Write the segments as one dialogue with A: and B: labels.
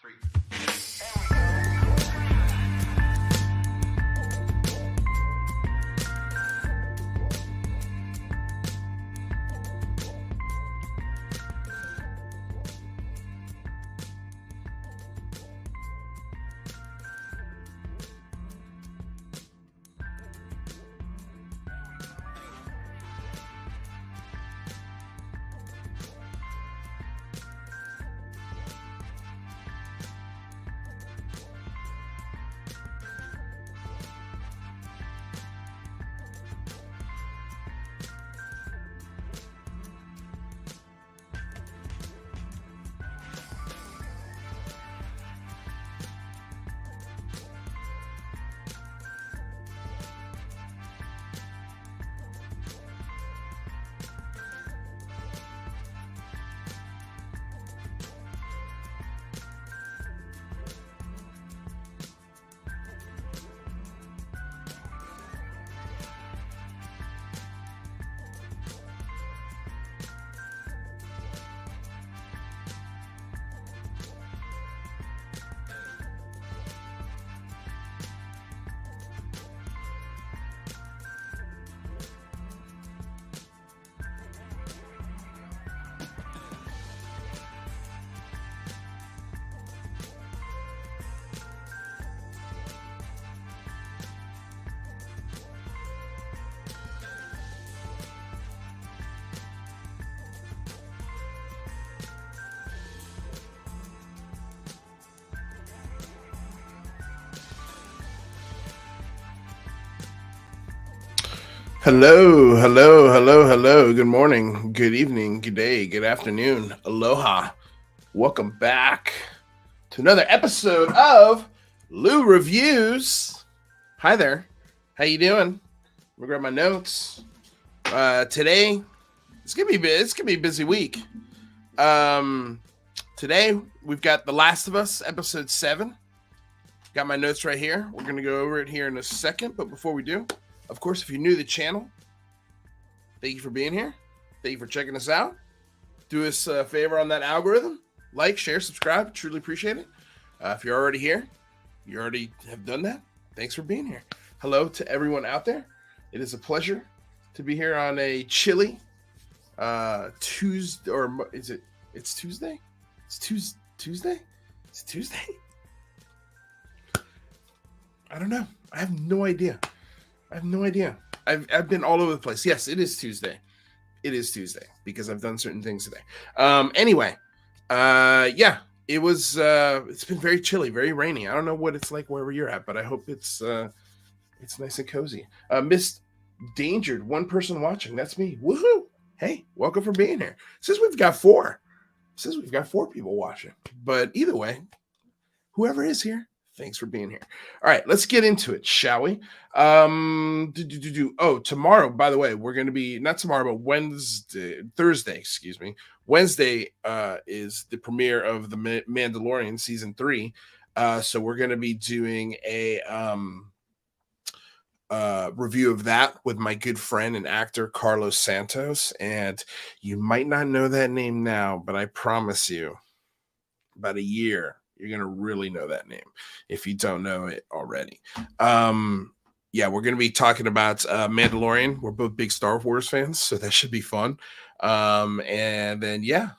A: 3.
B: Hello, hello, hello, hello. Good morning, good evening, good day, good afternoon. Aloha. Welcome back to another episode of Lou Reviews. Hi there. How you doing? I'm gonna grab my notes. Today, it's gonna be a busy week. Today we've got The Last of Us, episode 7. Got my notes right here. We're gonna go over it here in a second, but before we do, of course, if you're new to the channel, thank you for being here. Thank you for checking us out. Do us a favor on that algorithm. Like, share, subscribe. Truly appreciate it. If you're already here, you already have done that. Thanks for being here. Hello to everyone out there. It is a pleasure to be here on a chilly Tuesday, or is it? It's Tuesday. It's Tuesday. It's Tuesday. I don't know. I have no idea. I've been all over the place. Yes, it is Tuesday. It is Tuesday because I've done certain things today. Anyway, yeah, it was. It's been very chilly, very rainy. I don't know what it's like wherever you're at, but I hope it's nice and cozy. Miss Dangered, one person watching. That's me. Woohoo! Hey, welcome for being here. It says we've got 4. It says we've got 4 people watching. But either way, whoever is here, thanks for being here. All right, let's get into it, shall we? Oh, tomorrow, by the way, we're going to be, not tomorrow, but Thursday, Wednesday is the premiere of The Mandalorian season 3. So we're going to be doing a review of that with my good friend and actor, Carlos Santos. And you might not know that name now, but I promise you, about a year, you're going to really know that name if you don't know it already. Yeah, we're going to be talking about Mandalorian. We're both big Star Wars fans, so that should be fun. And then, yeah.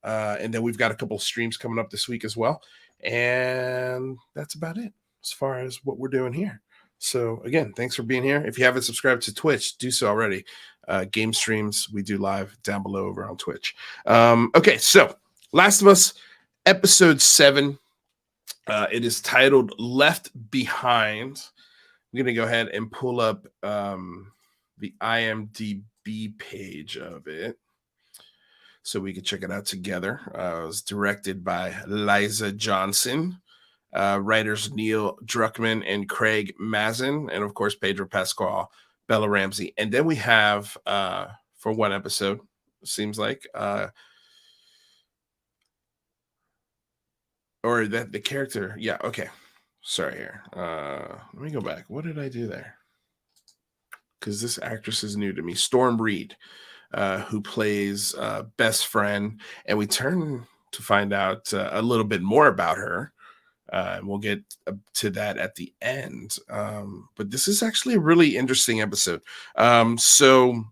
B: And then we've got a couple of streams coming up this week as well. And that's about it as far as what we're doing here. So, again, thanks for being here. If you haven't subscribed to Twitch, do so already. Game streams, we do live down below over on Twitch. Okay, so Last of Us, episode 7. It is titled Left Behind. I'm going to go ahead and pull up the IMDb page of it so we can check it out together. It was directed by Liza Johnson, writers Neil Druckmann and Craig Mazin, and of course Pedro Pascal, Bella Ramsey. And then we have, for one episode, seems like, or that the character, yeah, okay. Sorry here. Let me go back. What did I do there? Because this actress is new to me. Storm Reed, who plays best friend, and we turn to find out a little bit more about her And we'll get to that at the end. But this is actually a really interesting episode. So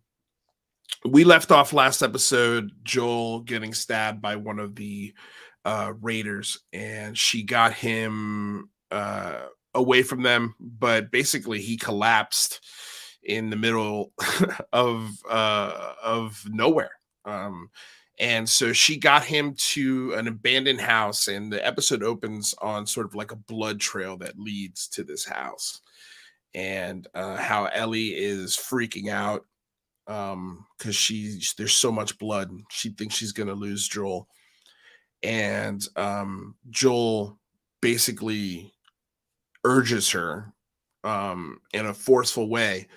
B: we left off last episode, Joel getting stabbed by one of the raiders, and she got him away from them, but basically he collapsed in the middle of nowhere. And so she got him to an abandoned house, and the episode opens on sort of like a blood trail that leads to this house, and how Ellie is freaking out because there's so much blood. She thinks she's gonna lose Joel, and Joel basically urges her in a forceful way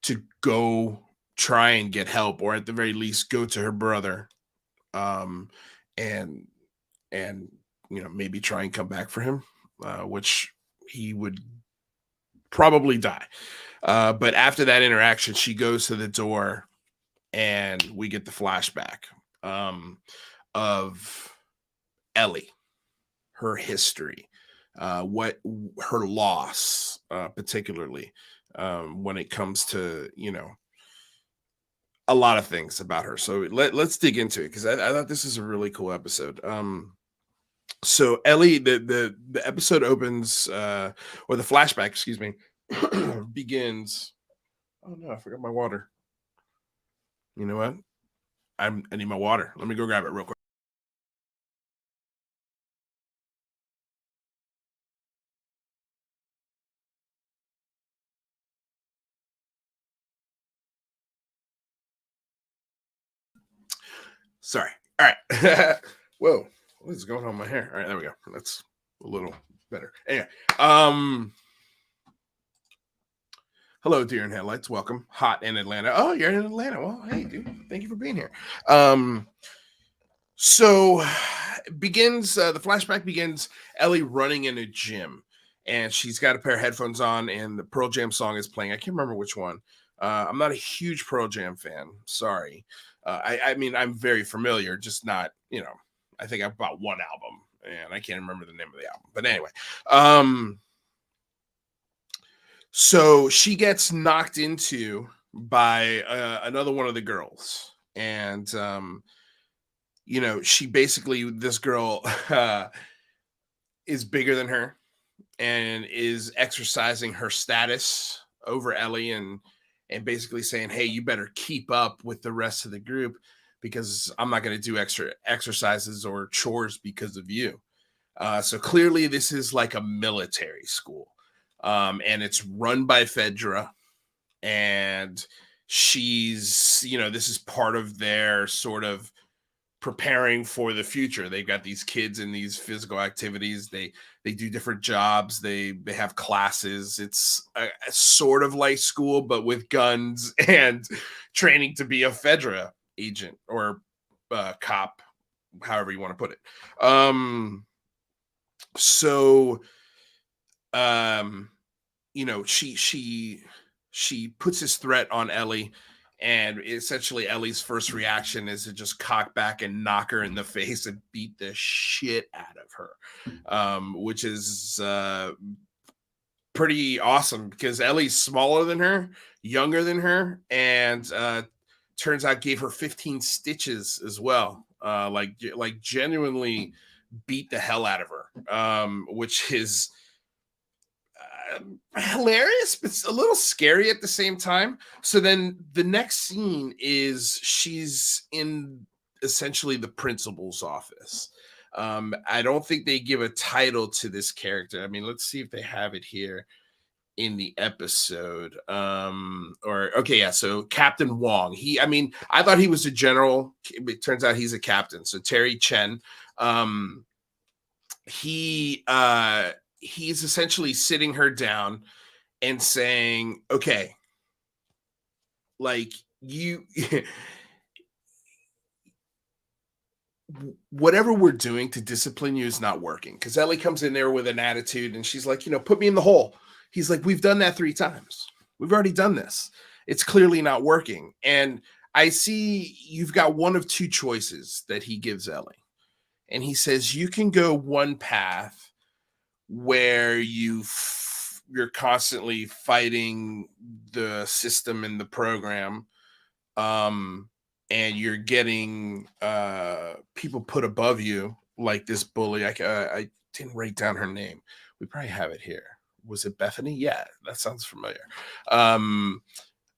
B: to go try and get help, or at the very least go to her brother, um and maybe try and come back for him, which he would probably die. But after that interaction, she goes to the door, and we get the flashback of Ellie, her history, what her loss, particularly when it comes to a lot of things about her. So let's dig into it, because I thought this is a really cool episode. So Ellie, the episode opens, or the flashback, excuse me, begins. Oh no, I forgot my water. You know what? I need my water. Let me go grab it real quick. Sorry. All right. Whoa. What is going on with my hair? All right, there we go. That's a little better. Anyway, hello, deer in headlights. Welcome. Hot in Atlanta. Oh, you're in Atlanta. Well, hey, dude. Thank you for being here. So begins the flashback begins Ellie running in a gym, and she's got a pair of headphones on, and the Pearl Jam song is playing. I can't remember which one. I'm not a huge Pearl Jam fan. Sorry. I mean, I'm very familiar, just not, I think I've bought one album, and I can't remember the name of the album. But anyway, so she gets knocked into by another one of the girls, and she basically, this girl is bigger than her and is exercising her status over Ellie, and basically saying, hey, you better keep up with the rest of the group, because I'm not going to do extra exercises or chores because of you. So clearly this is like a military school, and it's run by Fedra, and she's, this is part of their sort of preparing for the future. They've got these kids in these physical activities. They do different jobs. They have classes. It's a sort of like school, but with guns and training to be a Fedra agent or cop, however you want to put it. She puts this threat on Ellie, and essentially Ellie's first reaction is to just cock back and knock her in the face and beat the shit out of her, which is pretty awesome, because Ellie's smaller than her, younger than her, and turns out gave her 15 stitches as well. Like genuinely beat the hell out of her, which is hilarious, but it's a little scary at the same time. So then the next scene is she's in essentially the principal's office. I don't think they give a title to this character. I mean, let's see if they have it here in the episode. So Captain Wong. I thought he was a general. It turns out he's a captain. So Terry Chen. He's essentially sitting her down and saying, okay, like, you whatever we're doing to discipline you is not working. Because Ellie comes in there with an attitude, and she's like, put me in the hole. He's like, we've done that 3 times. We've already done this. It's clearly not working. And I see you've got one of 2 choices that he gives Ellie. And he says, you can go one path where you're constantly fighting the system and the program, um and you're getting people put above you, like this bully. I didn't write down her name. We probably have it here. Was it Bethany? Yeah, that sounds familiar. um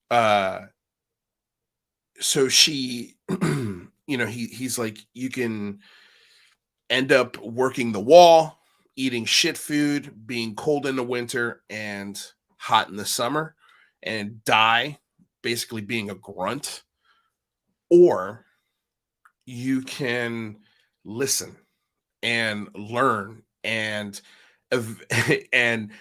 B: uh so she he's like, you can end up working the wall, eating shit food, being cold in the winter and hot in the summer, and die basically being a grunt. Or you can listen and learn and and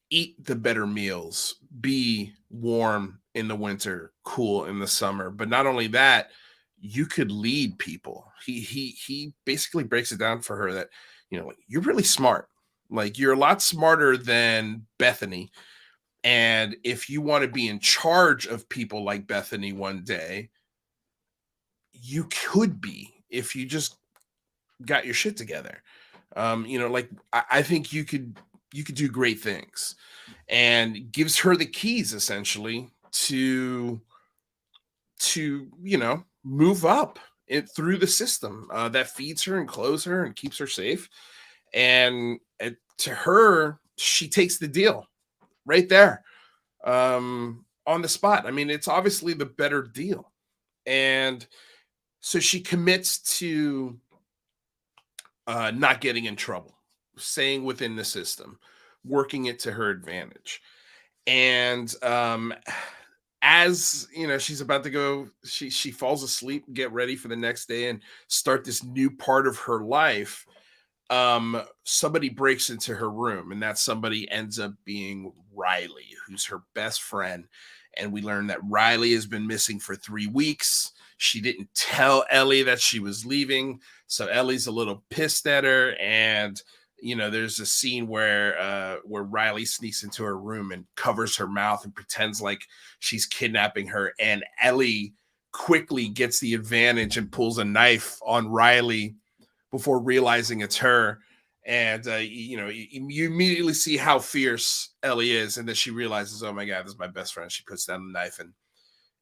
B: eat the better meals, be warm in the winter, cool in the summer. But not only that, you could lead people. He basically breaks it down for her that, like, you're really smart. Like, you're a lot smarter than Bethany. And if you want to be in charge of people like Bethany one day, you could be, if you just got your shit together. Like, I think you could do great things, and gives her the keys essentially to move up it through the system that feeds her and clothes her and keeps her safe. And to her, she takes the deal right there, on the spot. I mean, it's obviously the better deal. And so she commits to not getting in trouble, staying within the system, working it to her advantage. And as she's about to go, she falls asleep, get ready for the next day and start this new part of her life. Somebody breaks into her room, and that somebody ends up being Riley, who's her best friend. And we learn that Riley has been missing for 3 weeks. She didn't tell Ellie that she was leaving, so Ellie's a little pissed at her. And there's a scene where Riley sneaks into her room and covers her mouth and pretends like she's kidnapping her, and Ellie quickly gets the advantage and pulls a knife on Riley before realizing it's her. And you immediately see how fierce Ellie is, and then she realizes, oh my god, this is my best friend. She puts down the knife,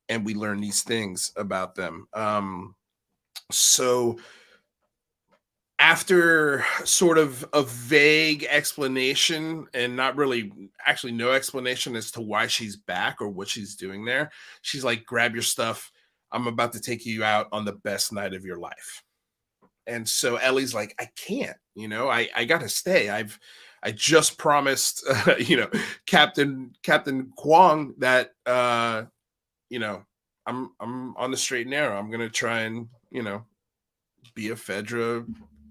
B: and we learn these things about them. So after sort of a vague explanation, and not really actually no explanation as to why she's back or what she's doing there, she's like, grab your stuff, I'm about to take you out on the best night of your life. And so Ellie's like, I can't, I gotta stay. I just promised Captain Kwong that I'm on the straight and narrow. I'm gonna try and be a Fedra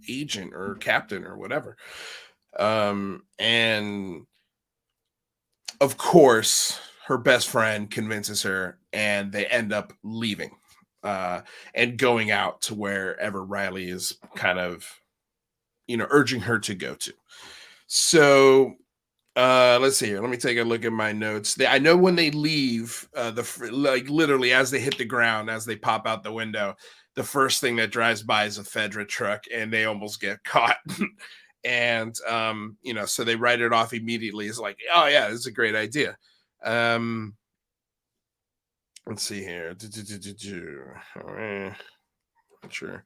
B: agent or captain or whatever. And of course, her best friend convinces her, and they end up leaving and going out to wherever Riley is kind of, urging her to go to. So let's see here. Let me take a look at my notes. I know when they leave, like literally as they hit the ground, as they pop out the window, the first thing that drives by is a Fedra truck, and they almost get caught. And so they write it off immediately. It's like, oh yeah, this is a great idea. Let's see here. Sure.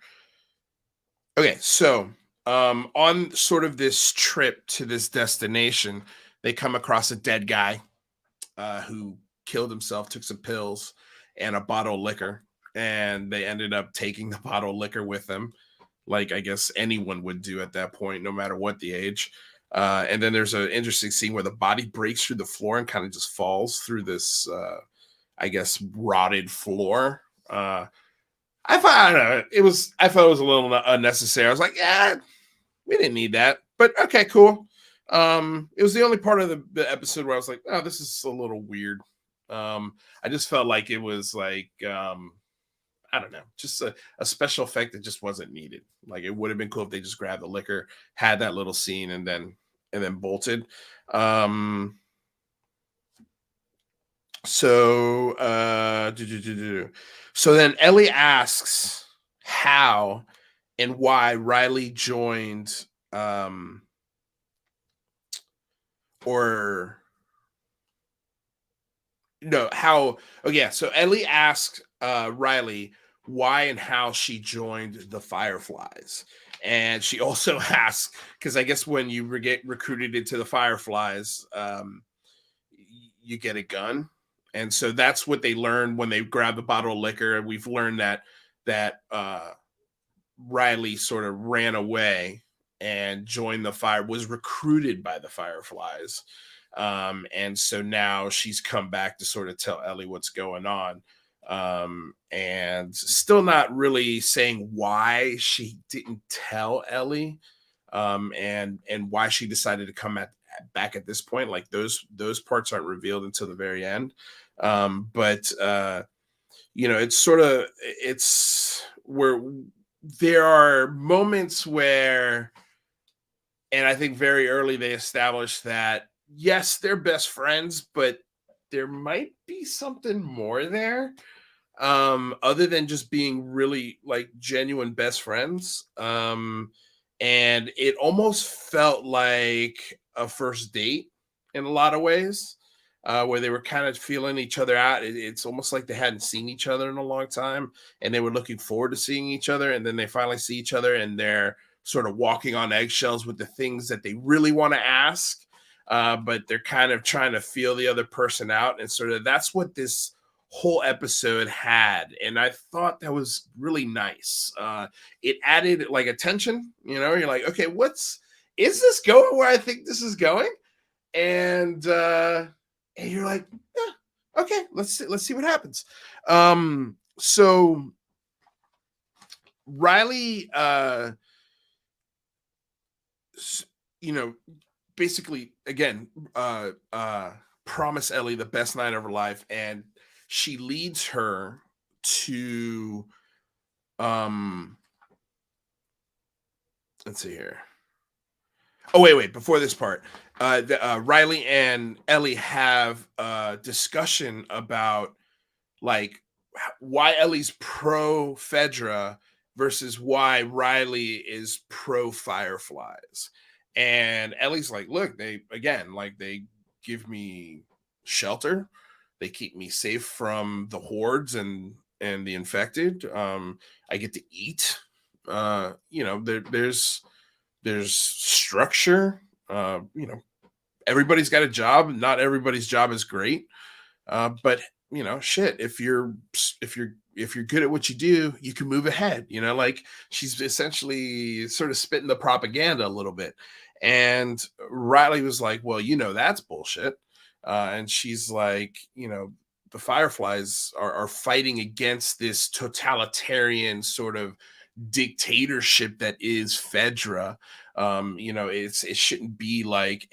B: Okay, so on sort of this trip to this destination, they come across a dead guy who killed himself, took some pills and a bottle of liquor, and they ended up taking the bottle of liquor with them, like I guess anyone would do at that point, no matter what the age. And then there's an interesting scene where the body breaks through the floor and kind of just falls through this, I guess, rotted floor. I don't know. I thought it was a little unnecessary. I was like, yeah, we didn't need that, but okay, cool. It was the only part of the episode where I was like, oh, this is a little weird. I just felt like it was like, I don't know, just a special effect that just wasn't needed. Like, it would have been cool if they just grabbed the liquor, had that little scene, and then bolted. So so then Ellie asks how and why Riley joined or no, how oh yeah, so Ellie asked Riley why and how she joined the Fireflies. And she also asked, because I guess when you get recruited into the Fireflies, you get a gun. And so that's what they learned when they grab the bottle of liquor. And we've learned that Riley sort of ran away and joined the fire, was recruited by the Fireflies. And so now she's come back to sort of tell Ellie what's going on. And still not really saying why she didn't tell Ellie, and why she decided to come back at this point. Like those parts aren't revealed until the very end. But it's sort of it's where there are moments where, and I think very early they established that yes, they're best friends, but there might be something more there, other than just being really like genuine best friends. And it almost felt like a first date in a lot of ways, where they were kind of feeling each other out. It's almost like they hadn't seen each other in a long time, and they were looking forward to seeing each other. And then they finally see each other, and they're sort of walking on eggshells with the things that they really want to ask, but they're kind of trying to feel the other person out. And sort of that's what this whole episode had, and I thought that was really nice. It added like a tension. You're like, okay, is this going where I think this is going? And you're like, yeah, okay, let's see what happens. So Riley, you know, basically again, promise Ellie the best night of her life, and she leads her to let's see here. Oh, wait, before this part, Riley and Ellie have a discussion about like why Ellie's pro Fedra versus why Riley is pro Fireflies. And Ellie's like, look, they give me shelter, they keep me safe from the hordes and the infected. I get to eat. There's structure. Everybody's got a job. Not everybody's job is great, but shit. If you're good at what you do, you can move ahead. Like she's essentially sort of spitting the propaganda a little bit. And Riley was like, "Well, that's bullshit." And she's like, the Fireflies are fighting against this totalitarian sort of dictatorship that is Fedra. It shouldn't be like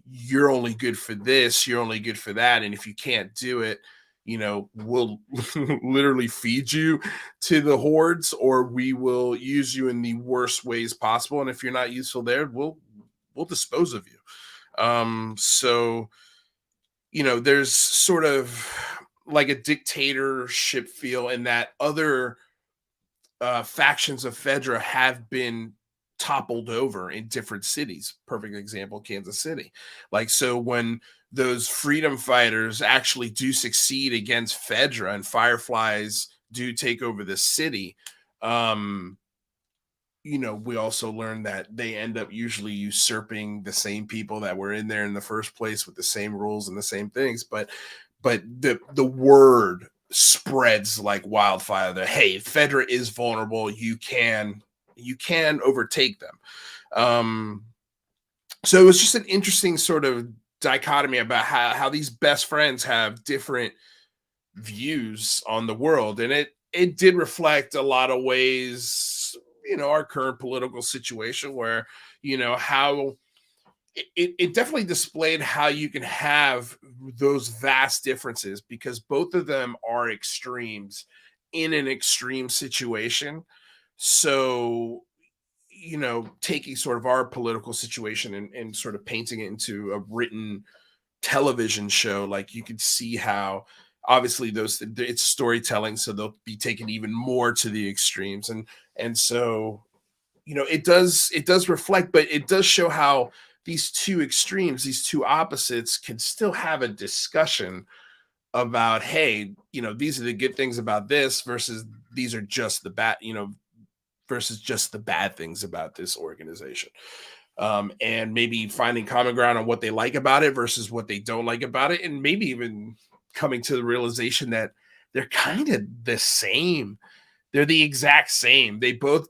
B: you're only good for this, you're only good for that, and if you can't do it, we'll literally feed you to the hordes, or we will use you in the worst ways possible. And if you're not useful there, we'll dispose of you. So there's sort of like a dictatorship feel in that other factions of Fedra have been toppled over in different cities. Perfect example, Kansas City. Like, so when those freedom fighters actually do succeed against Fedra and Fireflies do take over the city, we also learn that they end up usually usurping the same people that were in there in the first place with the same rules and the same things. But the word spreads like wildfire that, hey, Fedra is vulnerable. You can overtake them. So it was just an interesting sort of dichotomy about how these best friends have different views on the world. And it did reflect a lot of ways, our current political situation where, how it definitely displayed how you can have those vast differences, because both of them are extremes in an extreme situation. So, taking sort of our political situation and sort of painting it into a written television show, like you could see how obviously it's storytelling, so they'll be taken even more to the extremes. And so, it does reflect, but it does show how these two extremes, these two opposites can still have a discussion about, hey, these are the good things about this versus these are just the bad, versus just the bad things about this organization. And maybe finding common ground on what they like about it versus what they don't like about it, and maybe even coming to the realization that they're kind of the same. They're the exact same. They both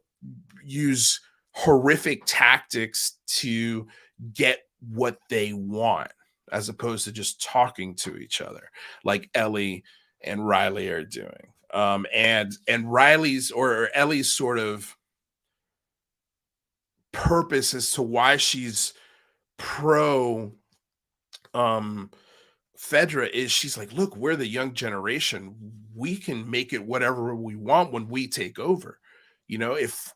B: use horrific tactics to get what they want, as opposed to just talking to each other, like Ellie and Riley are doing. And Riley's or Ellie's sort of purpose as to why she's pro Fedra is, she's like, look, we're the young generation. We can make it whatever we want when we take over. If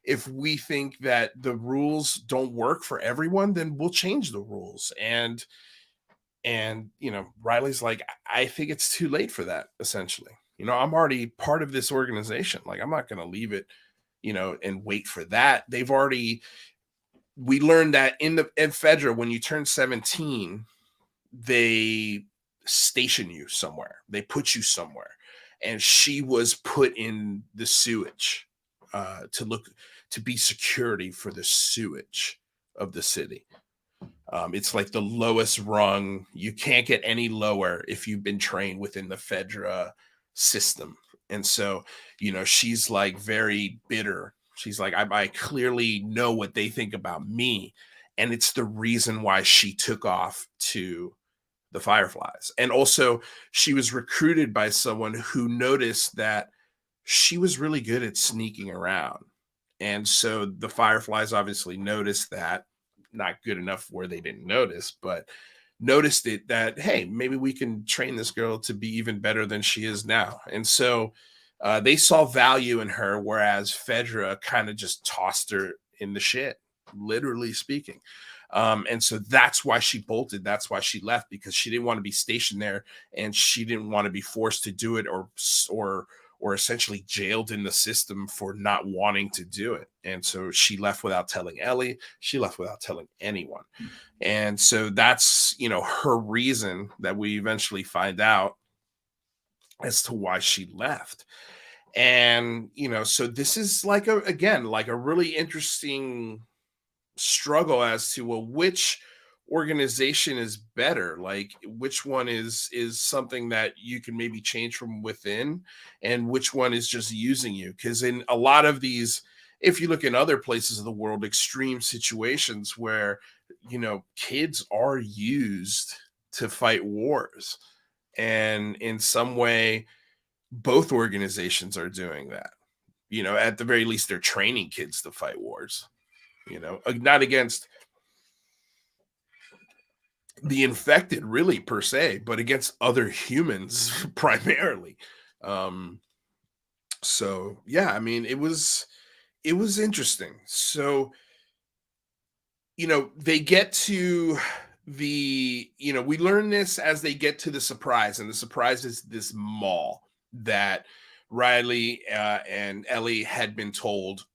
B: if we think that the rules don't work for everyone, then we'll change the rules. And Riley's like, I think it's too late for that, essentially. I'm already part of this organization. Like, I'm not going to leave it, and wait for that. We learned that in Fedra, when you turn 17, they station you somewhere. They put you somewhere. And she was put in the sewage to be security for the sewage of the city. It's like the lowest rung. You can't get any lower if you've been trained within the Fedra system. And so, she's like very bitter. She's like, I clearly know what they think about me. And it's the reason why she took off to the Fireflies. And also, she was recruited by someone who noticed that she was really good at sneaking around. And so the Fireflies obviously noticed that. Not good enough where they didn't notice, but noticed it, that, hey, maybe we can train this girl to be even better than she is now. And so they saw value in her, whereas Fedra kind of just tossed her in the shit, literally speaking. And so that's why she bolted. That's why she left, because she didn't want to be stationed there, and she didn't want to be forced to do it, or essentially jailed in the system for not wanting to do it. And so she left without telling Ellie. She left without telling anyone. And so that's, her reason that we eventually find out as to why she left. And, so this is like a really interesting struggle as to, well, which organization is better, like which one is something that you can maybe change from within, and which one is just using you. Because in a lot of these, if you look in other places of the world, extreme situations where kids are used to fight wars, and in some way both organizations are doing that. At the very least, they're training kids to fight wars, not against the infected really per se, but against other humans primarily. So yeah, I mean, it was interesting. So they get to we learn this as they get to the surprise, and the surprise is this mall that Riley and Ellie had been told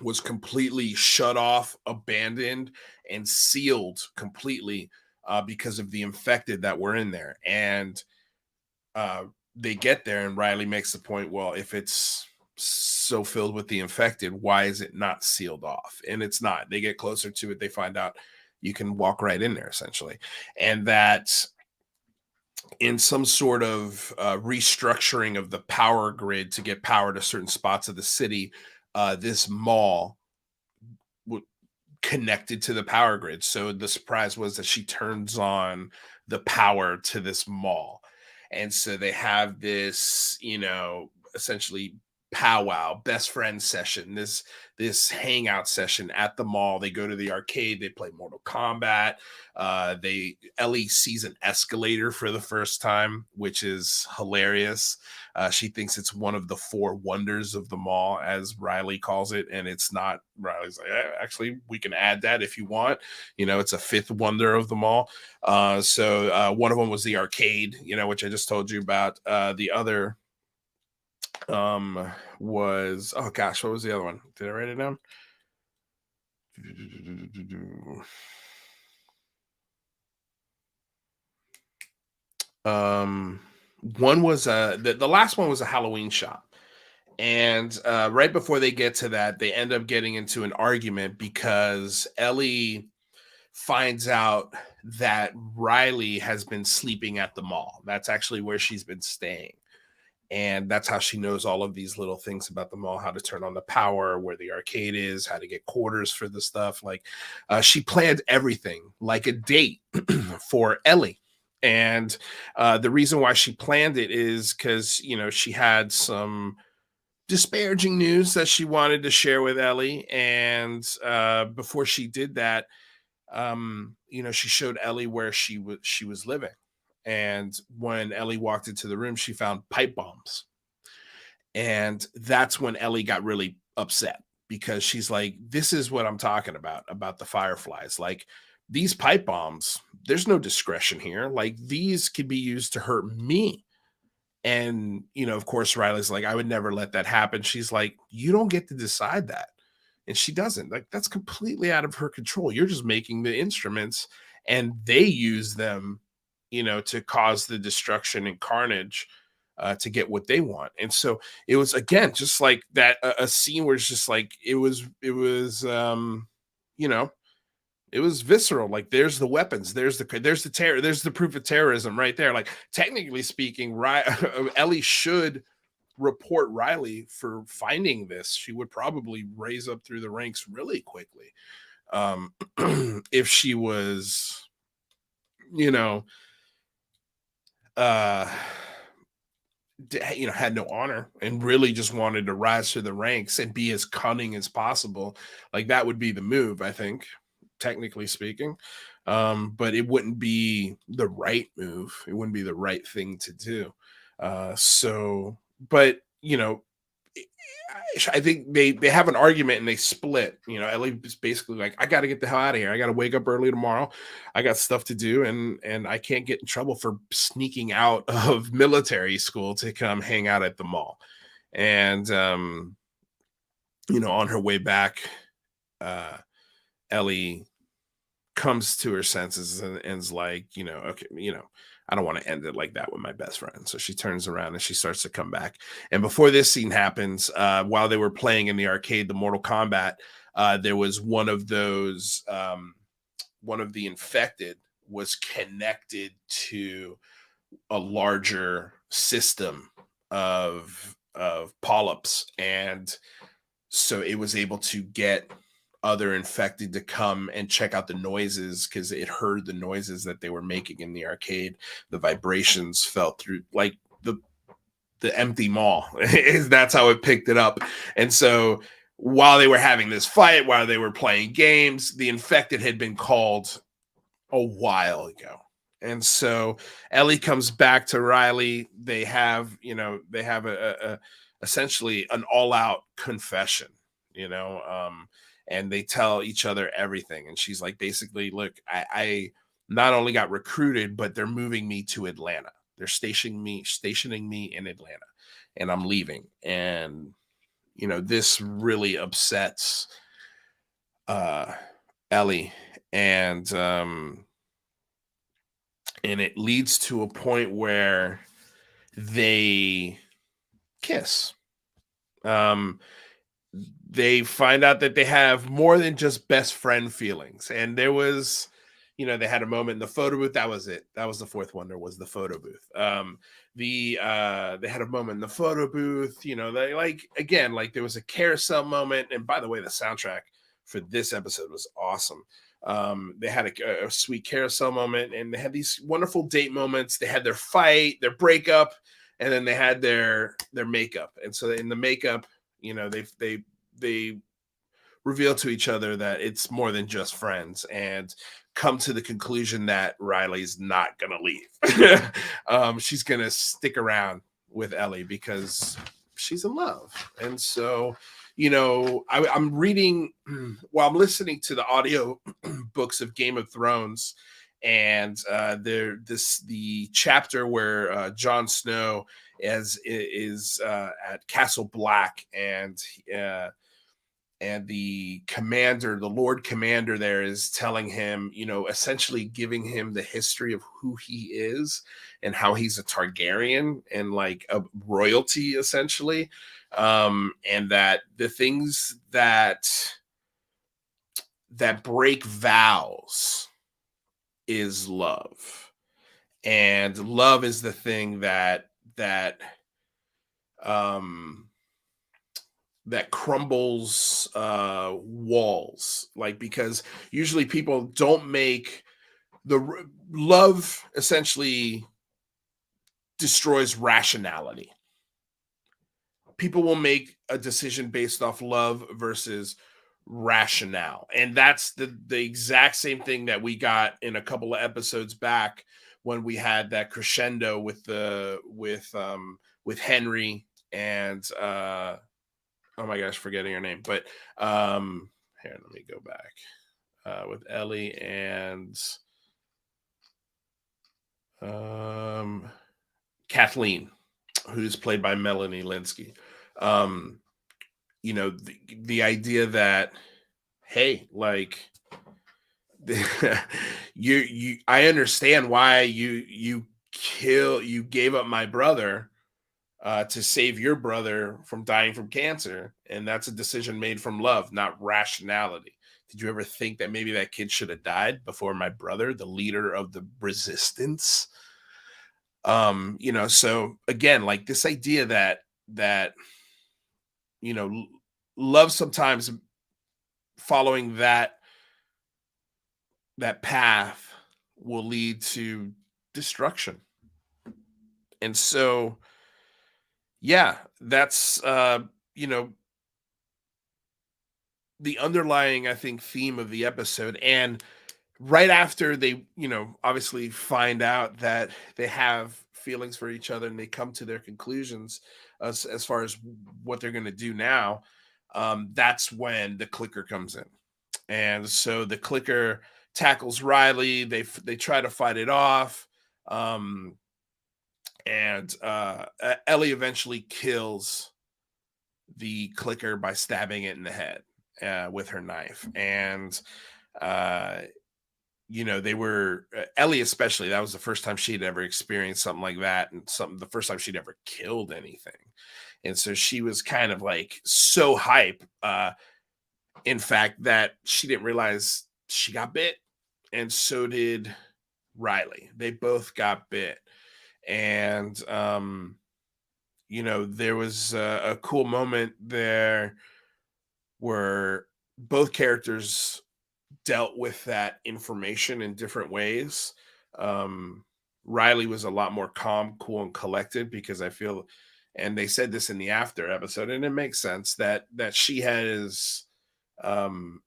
B: was completely shut off, abandoned, and sealed completely because of the infected that were in there. And they get there, and Riley makes the point, well, if it's so filled with the infected, why is it not sealed off? And it's not. They get closer to it, they find out you can walk right in there, essentially. And that in some sort of restructuring of the power grid to get power to certain spots of the city, this mall connected to the power grid. So the surprise was that she turns on the power to this mall. And so they have this, essentially powwow, best friend session, this hangout session at the mall. They go to the arcade, they play Mortal Kombat. Ellie sees an escalator for the first time, which is hilarious. She thinks it's one of the four wonders of the mall, as Riley calls it, and it's not. Riley's like, actually, we can add that if you want. It's a fifth wonder of the mall. So one of them was the arcade, which I just told you about. The other was, oh gosh, what was the other one? Did I write it down? One was the last one was a Halloween shop. And right before they get to that, they end up getting into an argument because Ellie finds out that Riley has been sleeping at the mall. That's actually where she's been staying. And that's how she knows all of these little things about the mall, how to turn on the power, where the arcade is, how to get quarters for the stuff. Like she planned everything like a date for Ellie. And the reason why she planned it is because, she had some disparaging news that she wanted to share with Ellie. And before she did that, she showed Ellie where she was living. And when Ellie walked into the room, she found pipe bombs. And that's when Ellie got really upset because she's like, this is what I'm talking about the fireflies. Like these pipe bombs, there's no discretion here. Like these could be used to hurt me. And, of course, Riley's like, I would never let that happen. She's like, you don't get to decide that. And she doesn't. Like, that's completely out of her control. You're just making the instruments and they use them, to cause the destruction and carnage to get what they want. And so it was, again, just like that, a scene where it's just like, you know, it was visceral. Like there's the weapons, there's the terror, there's the proof of terrorism right there. Like technically speaking, Ellie should report Riley for finding this. She would probably raise up through the ranks really quickly if she was, uh had no honor and really just wanted to rise through the ranks and be as cunning as possible. Like that would be the move, I think, technically speaking. But it wouldn't be the right move. It wouldn't be the right thing to do. But I think they have an argument and they split. Ellie is basically like, I got to get the hell out of here. I got to wake up early tomorrow. I got stuff to do, and I can't get in trouble for sneaking out of military school to come hang out at the mall. And on her way back, Ellie comes to her senses and is like, okay, I don't want to end it like that with my best friend. So she turns around and she starts to come back. And before this scene happens, while they were playing in the arcade, the Mortal Kombat, there was one of those, one of the infected was connected to a larger system of polyps. And so it was able to get other infected to come and check out the noises because it heard the noises that they were making in the arcade. The vibrations felt through like the empty mall. That's how it picked it up. And so while they were having this fight, while they were playing games, the infected had been called a while ago. And so Ellie comes back to Riley. They have a essentially an all-out confession, and they tell each other everything. And she's like, basically, look, I not only got recruited, but they're moving me to Atlanta. They're stationing me in Atlanta, and I'm leaving. And, this really upsets Ellie. And it leads to a point where they kiss. They find out that they have more than just best friend feelings. And there was, they had a moment in the photo booth. That was it. That was the fourth wonder, was the photo booth. They had a moment in the photo booth, they there was a carousel moment. And by the way, the soundtrack for this episode was awesome. They had a sweet carousel moment, and they had these wonderful date moments. They had their fight, their breakup, and then they had their makeup. And so in the makeup, they reveal to each other that it's more than just friends, and come to the conclusion that Riley's not gonna leave. She's gonna stick around with Ellie because she's in love. And so, I'm reading while I'm listening to the audio books of Game of Thrones, and the chapter where Jon Snow is at Castle Black, and and the commander, the Lord Commander there, is telling him, essentially giving him the history of who he is and how he's a Targaryen and like a royalty essentially. And that the things that break vows is love. And love is the thing um that crumbles walls, like, because usually people don't make love essentially destroys rationality. People will make a decision based off love versus rationale, and that's the exact same thing that we got in a couple of episodes back when we had that crescendo with Henry and oh my gosh, forgetting her name, but here, let me go back, with Ellie and Kathleen, who's played by Melanie Linsky. um the idea that, hey, like, you I understand why you gave up my brother to save your brother from dying from cancer, and that's a decision made from love, not rationality. Did you ever think that maybe that kid should have died before my brother, the leader of the resistance? So again, like, this idea that you know l- love sometimes following that path will lead to destruction. And so, yeah, that's you know the underlying, I think, theme of the episode. And right after they, obviously find out that they have feelings for each other and they come to their conclusions as far as what they're going to do now, that's when the clicker comes in. And so the clicker tackles Riley. They try to fight it off. Um, and Ellie eventually kills the clicker by stabbing it in the head with her knife. And uh, they were Ellie, especially, that was the first time she'd ever experienced something like that, and the first time she'd ever killed anything. And so she was kind of like so hype, in fact, that she didn't realize she got bit, and so did Riley. They both got bit. And there was a cool moment there where both characters dealt with that information in different ways. Um, Riley was a lot more calm, cool, and collected, because I feel, and they said this in the after episode, and it makes sense that she has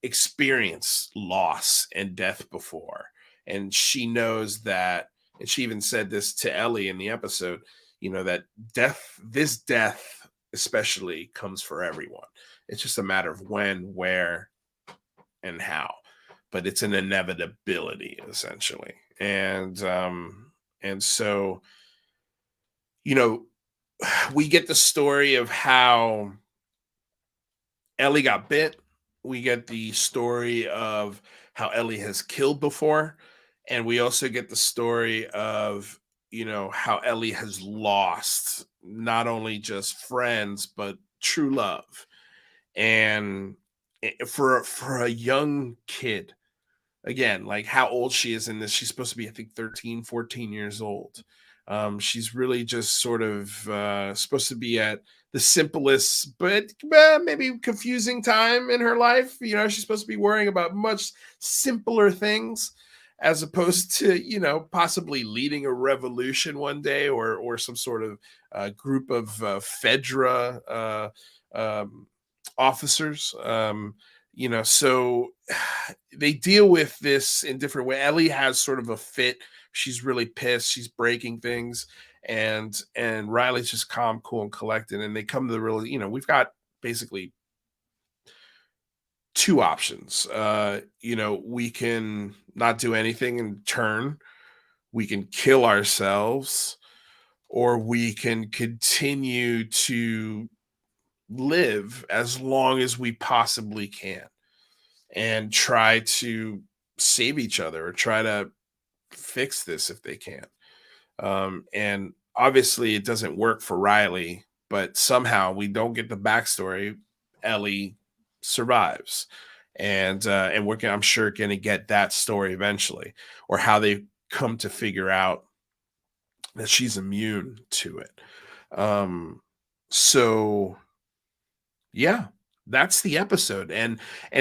B: experienced loss and death before, and she knows that. And she even said this to Ellie in the episode, that this death especially comes for everyone. It's just a matter of when, where, and how, but it's an inevitability essentially. And so, you know we get the story of how Ellie got bit. We get the story of how Ellie has killed before, and we also get the story of how Ellie has lost not only just friends but true love. And for a young kid, again, like, how old she is in this, she's supposed to be, I think, 13, 14 years old. She's really just sort of supposed to be at the simplest but maybe confusing time in her life. She's supposed to be worrying about much simpler things, as opposed to possibly leading a revolution one day, or some sort of group of Fedra officers. So they deal with this in different ways. Ellie has sort of a fit. She's really pissed. She's breaking things, and Riley's just calm, cool, and collected. And they come to the real. We've got basically two options. We can not do anything and turn. We can kill ourselves, or we can continue to live as long as we possibly can and try to save each other or try to fix this if they can. And obviously, it doesn't work for Riley, but somehow we don't get the backstory. Ellie survives, and I'm sure going to get that story eventually, or how they come to figure out that she's immune to it. Um, so yeah, that's the episode. And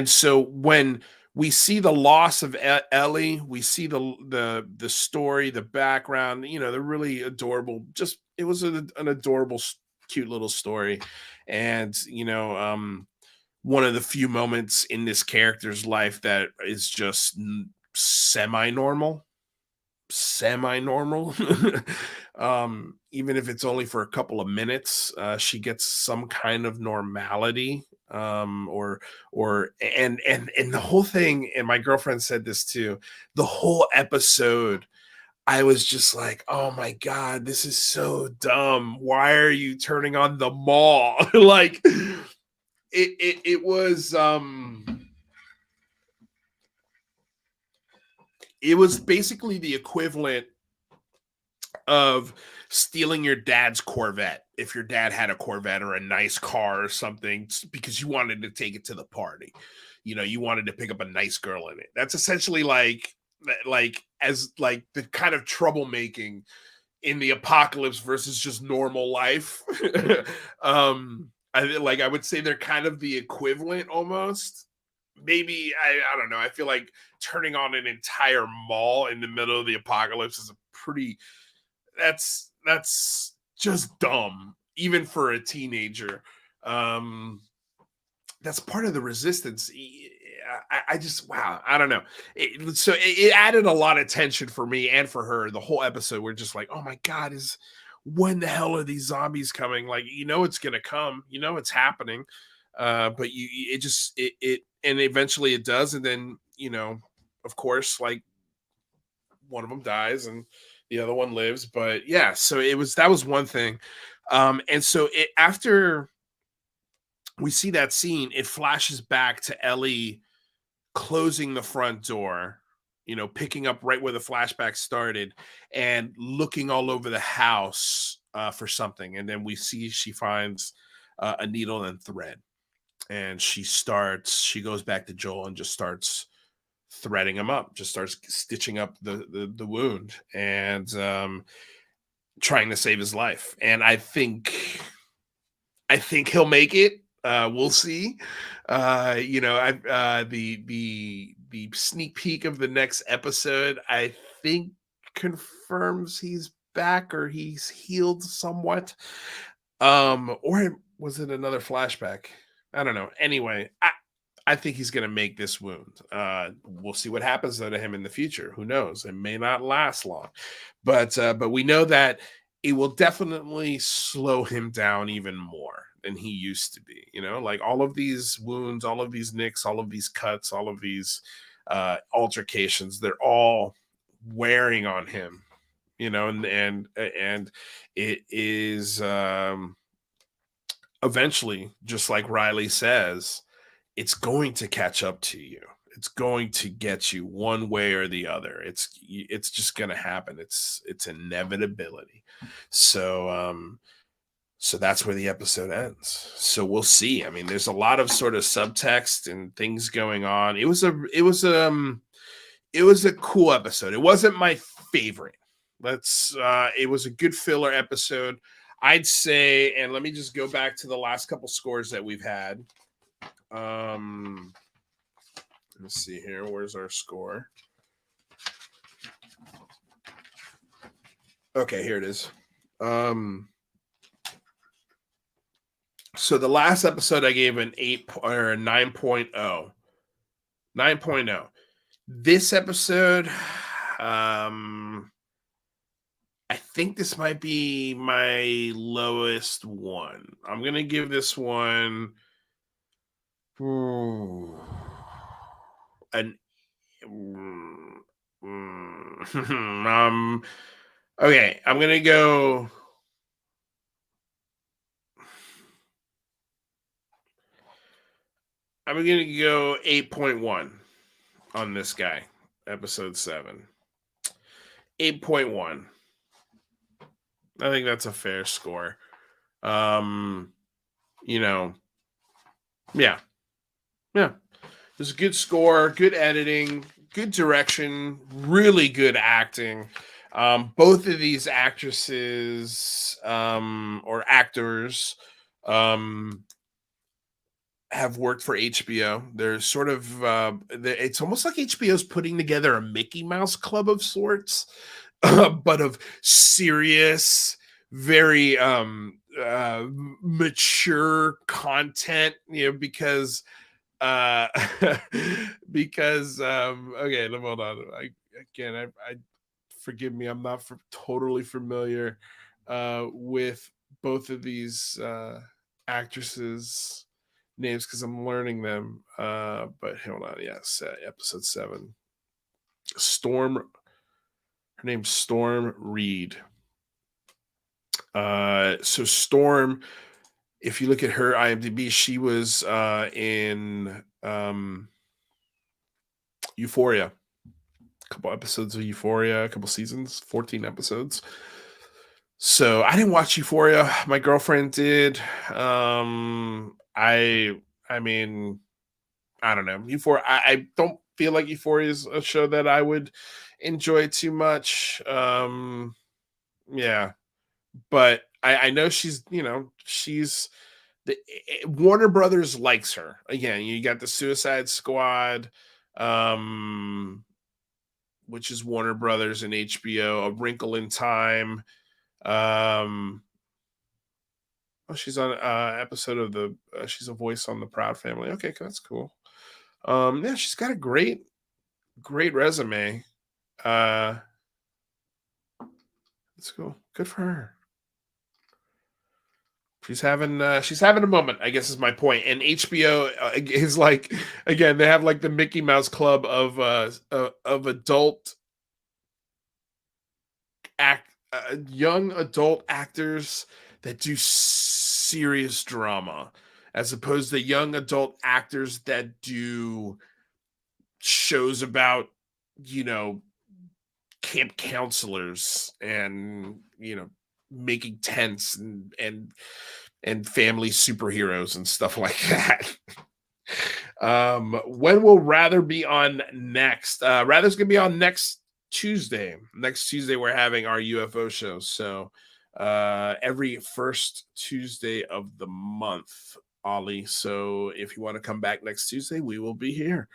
B: so when we see the loss of Ellie, we see the story, the background, the really adorable, just it was an adorable cute little story. And one of the few moments in this character's life that is just semi-normal, semi-normal. Even if it's only for a couple of minutes, she gets some kind of normality. Or and the whole thing, and my girlfriend said this too, the whole episode, I was just like, oh my god, this is so dumb. Why are you turning on the mall? Like it was basically the equivalent of stealing your dad's Corvette, if your dad had a Corvette or a nice car or something, because you wanted to take it to the party. You wanted to pick up a nice girl in it. That's essentially like the kind of troublemaking in the apocalypse versus just normal life. I would say they're kind of the equivalent almost. Maybe I don't know. I feel like turning on an entire mall in the middle of the apocalypse is a pretty that's just dumb, even for a teenager. That's part of the resistance. I just wow, I don't know. It added a lot of tension for me and for her. The whole episode, we're just like, oh my god, is when the hell are these zombies coming? Like, it's gonna come, it's happening. But and eventually it does, and then of course, like one of them dies and the other one lives. But yeah, so that was one thing. And so after we see that scene, it flashes back to Ellie closing the front door, picking up right where the flashback started and looking all over the house for something. And then we see she finds a needle and thread, and she goes back to Joel and just starts threading him up, just starts stitching up the wound, and trying to save his life. And I think he'll make it. We'll see. The sneak peek of the next episode, I think, confirms he's back or he's healed somewhat. Or was it another flashback? I don't know. Anyway, I think he's going to make this wound. We'll see what happens though to him in the future. Who knows? It may not last long, but we know that it will definitely slow him down even more than he used to be. Like all of these wounds, all of these nicks, all of these cuts, all of these altercations, they're all wearing on him. And it is eventually, just like Riley says, it's going to catch up to you. It's going to get you one way or the other. It's just going to happen. It's inevitability. So that's where the episode ends. So we'll see. I mean, there's a lot of sort of subtext and things going on. It was a cool episode. It wasn't my favorite. It was a good filler episode, I'd say. And let me just go back to the last couple scores that we've had. Let's see here. Where's our score? Okay, here it is. So the last episode I gave an 8 or a 9.0. 9.0. This episode, I think this might be my lowest one. I'm gonna give this one an okay, I'm gonna go I'm going to go 8.1 on this guy, episode 7. 8.1. I think that's a fair score. You know, yeah. Yeah. There's a good score, good editing, good direction, really good acting. Both of these actresses or actors have worked for HBO. They're sort of it's almost like HBO's putting together a Mickey Mouse club of sorts, but of serious, very mature content, because uh because okay, hold on. I forgive me, I'm not totally familiar with both of these actresses names because I'm learning them, but hold on. Yes, episode 7. Storm, her name's Storm Reed. So Storm, if you look at her IMDb, she was in Euphoria. A couple episodes of Euphoria, a couple seasons, 14 episodes. So I didn't watch Euphoria. My girlfriend did. I mean, I don't know. Euphoria. I don't feel like Euphoria is a show that I would enjoy too much. Yeah, but I know she's the Warner Brothers likes her. Again, you got the Suicide Squad, which is Warner Brothers and HBO. A Wrinkle in Time. Oh, she's on episode of the. She's a voice on the Proud Family. Okay, that's cool. Yeah, she's got a great resume. That's cool. Good for her. She's having a moment, I guess is my point. And HBO is like, again, they have like the Mickey Mouse Club of adult young adult actors that do serious drama, as opposed to young adult actors that do shows about, you know, camp counselors and, making tents and family superheroes and stuff like that. When will Rather be on next? Rather's gonna be on next Tuesday. Next Tuesday, we're having our UFO show. So every first Tuesday of the month, Ollie. So if you want to come back next Tuesday, we will be here.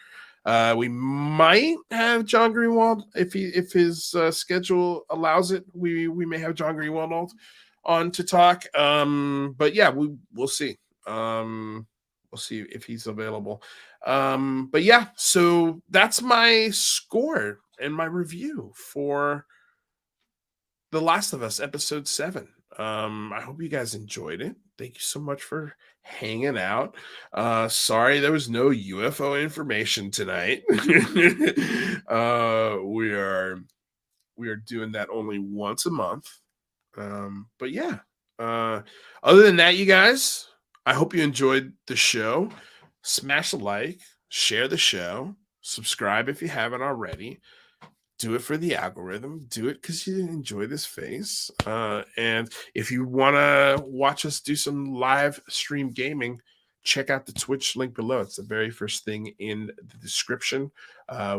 B: We might have John Greenwald if his schedule allows it. We may have John Greenwald on to talk. But yeah, we'll see. We'll see if he's available. But yeah, so that's my score and my review for The Last of Us episode 7. I hope you guys enjoyed it. Thank you so much for hanging out. Sorry there was no UFO information tonight. We are doing that only once a month. But yeah. Other than that, you guys, I hope you enjoyed the show. Smash a like, share the show, subscribe if you haven't already. Do it for the algorithm. Do it because you enjoy this face. And if you want to watch us do some live stream gaming, check out the Twitch link below. It's the very first thing in the description.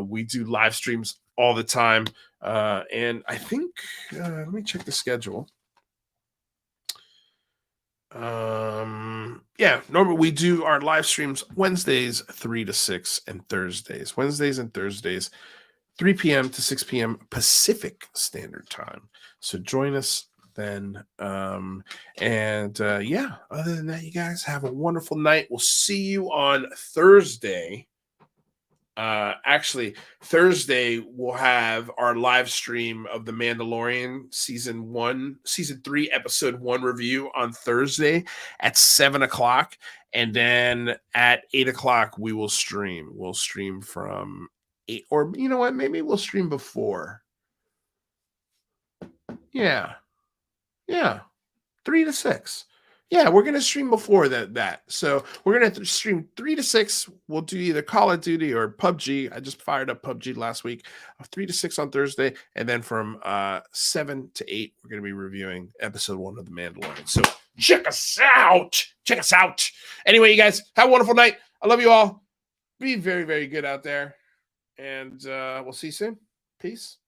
B: We do live streams all the time. And I think, let me check the schedule. Yeah, normally we do our live streams Wednesdays 3 to 6 and Thursdays. Wednesdays and Thursdays 3 p.m. to 6 p.m. Pacific Standard Time. So join us then. Yeah, other than that, you guys have a wonderful night. We'll see you on Thursday. Actually, Thursday we'll have our live stream of The Mandalorian season 3, episode 1 review on Thursday at 7:00, and then at 8:00 we will stream. We'll stream from 8, or you know what? Maybe we'll stream before. Yeah, 3 to 6. Yeah, we're gonna stream before that. So we're gonna stream 3 to 6. We'll do either Call of Duty or PUBG. I just fired up PUBG last week. 3 to 6 on Thursday, and then from 7 to 8, we're gonna be reviewing episode 1 of The Mandalorian. So check us out. Check us out. Anyway, you guys have a wonderful night. I love you all. Be very, very good out there, and we'll see you soon. Peace.